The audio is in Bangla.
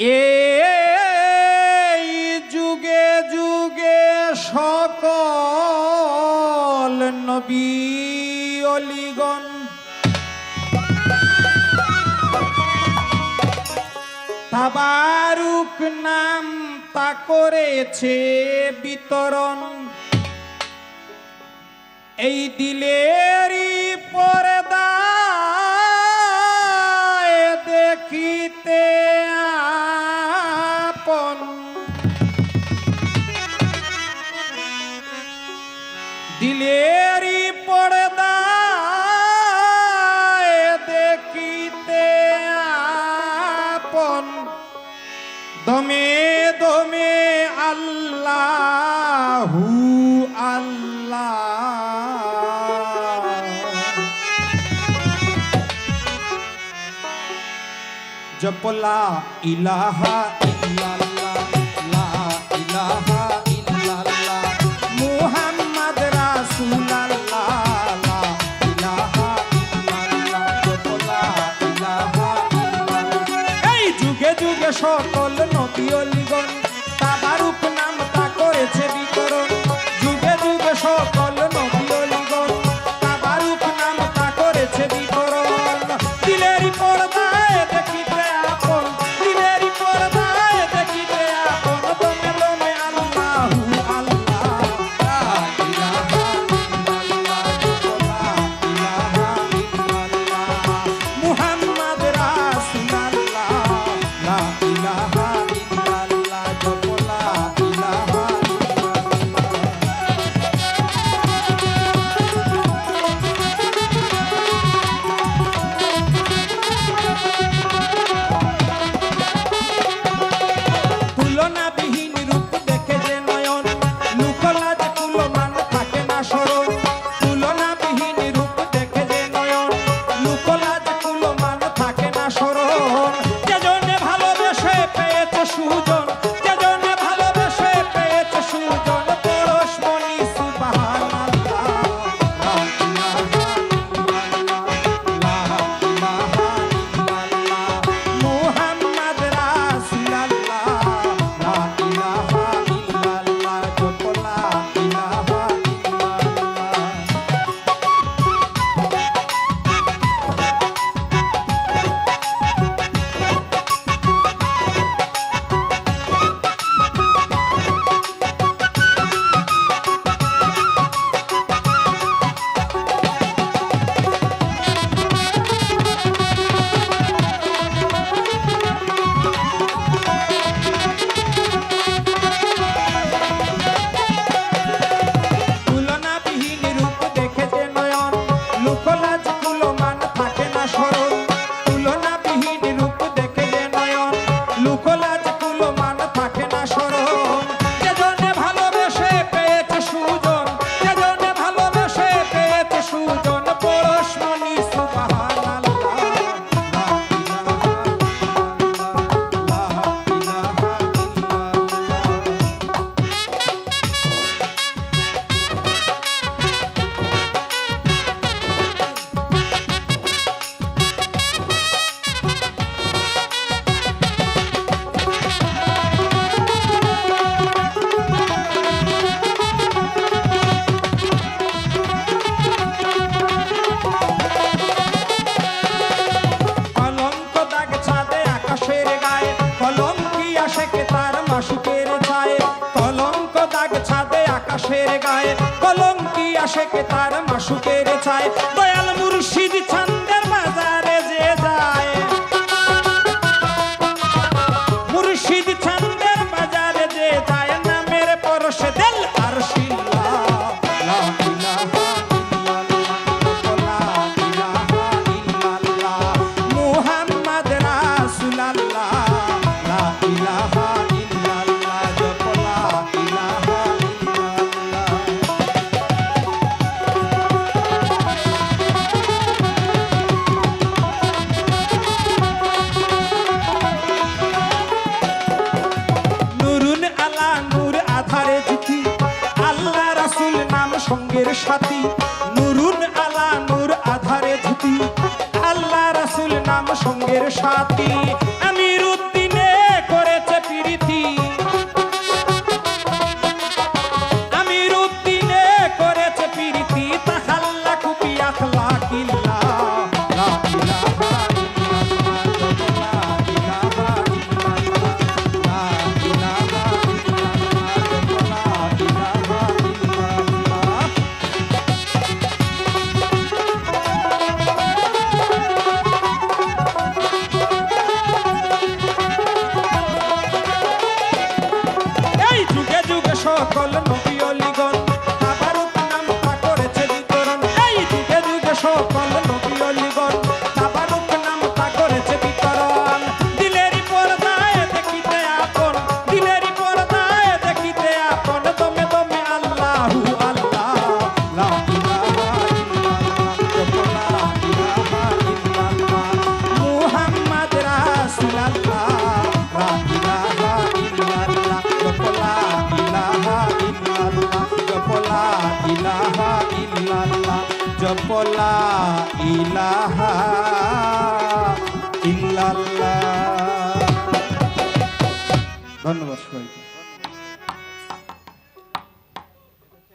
এই যুগে যুগে সকল নবী অলিগণ তাবারুক নাম তা করেছে বিতরণ। এই দিলেরই পর্দায় দেখিতে আপন, দিলেরই পর্দায় দেখিতে আপন, দমে দমে আল্লাহু আল্লাহ। জপ লা ইলাহা ইল্লাল্লাহ, লা ইলাহা ইল্লাল্লাহ, মুহাম্মদ রাসূলুল্লাহ, লা ইলাহা ইল্লাল্লাহ, জপ লা ইলাহা ইল্লাল্লাহ। এই যুগে যুগে সকল নবী অলিগণ তাবারুক নাম তা করেছে বিতরণ। যুগে যুগে সকল নবী অলিগণ তাবারুক নাম তা করেছে বিতরণ। দিলেরই পর্দায় দেখিতে আপন, দিলেরই পর্দায় দেখিতে আপন, দমে দমে আল্লাহু আল্লাহ, লা ইলাহা ইল্লাল্লাহ, লা ইলাহা ইল্লাল্লাহ, মুহাম্মদ রাসূলুল্লাহ, লা ইলাহা ইল্লাল্লাহ, জপ লা ইলাহা তুলনাবিহীন রূপ দেখে যে নয়ন, লুকলাজ কুলমান থাকে না স্মরণ। তুলনাবিহীন রূপ দেখে যে নয়ন, লুকলাজ কুলমান থাকে না স্মরণ। যেজনে ভালোবেসে পেয়েছে সুজন, যেজনে ভালোবেসে পেয়েছে সুজন, পরশমণি সুবহানাল্লাহ, লা ইলাহা ইল্লাল্লাহ, লা ইলাহা ইল্লাল্লাহ, মুহাম্মদ রাসূলুল্লাহ, লা ইলাহা ইল্লাল্লাহ, জপ লা ইলাহা ইল্লাল্লাহ। তুলনাবিহীন রূপ দেখে যে নয়ন, লুকলাজ কুলমান থাকে না স্মরণ। তুলনাবিহীন রূপ দেখে যে নয়ন, লুকলাজ কুলমান থাকে না স্মরণ। যেজনে ভালোবেসে পেয়েছে সুজন, যেজনে ভালোবেসে পেয়েছে সুজন, পরশমণি সুবহানাল্লাহ, লা ইলাহা ইল্লাল্লাহ, লা ইলাহা ইল্লাল্লাহ। কলঙ্ক দাগ ছাদে আকাশের গায়ে, কলঙ্কি আশেকে তার মাসুকের ছায়ে। কলঙ্ক দাগ ছাদে আকাশের গায়ে, কলঙ্কি আশেকে তার মাসুকের ছায়ে। দয়াল মুর্শিদ ছন্দের বাজারে যে যায়, মুর্শিদ ছন্দের বাজারে যে যায়, নামের পরশে দিল আরশিল্লাহ, লা ইলাহা ইল্লাল্লাহ, লা ইলাহা ইল্লাল্লাহ, মুহাম্মদ রাসূলুল্লাহ, লা ইলাহা ইল্লাল্লাহ, জপ লা ইলাহা ইল্লাল্লাহ। নুরুন আলা নূর আধারে জ্যোতি, আল্লাহ রাসূল নাম সঙ্গের সাথী। নুরুন আলা নূর আধারে জ্যোতি, আল্লাহ রাসূল নাম সঙ্গের সাথী। আমির উদ্দিনে জপলা ইলাহা ইল্লাল্লাহ। ধন্যবাদ সবাইকে।